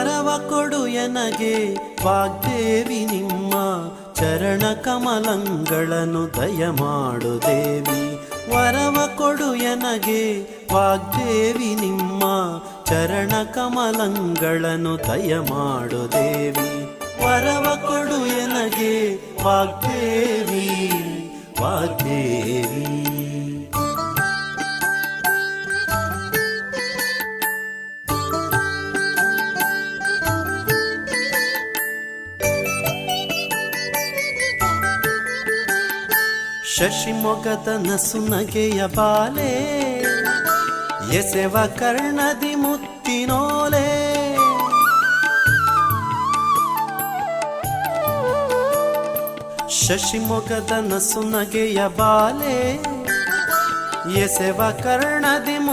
ವರವ ಕೊಡು ಎನಗೆ ವಾಗ್ದೇವಿ ನಿಮ್ಮ ಚರಣ ಕಮಲಗಳನ್ನು ದಯಮಾಡು ದೇವಿ. ವರವ ಕೊಡು ಎನಗೆ ವಾಗ್ದೇವಿ ನಿಮ್ಮ ಚರಣ ಕಮಲಗಳನ್ನು ದಯಮಾಡು ದೇವಿ. ವರವ ಕೊಡು ಎನಗೆ ವಾಗ್ದೇವಿ ವಾಗ್ದೇವಿ. ಶಶಿಮೊಗದ ನಸುನಗೆಯ ಬಾಲೆ ಎಸೆವ ಕರ್ಣದಿ ಮುತ್ತಿನೋಲೆ. ಶಶಿಮೊಗದ ನಸುನಗೆಯ ಬಾಲೆ ಎಸೆವ ಕರ್ಣದಿ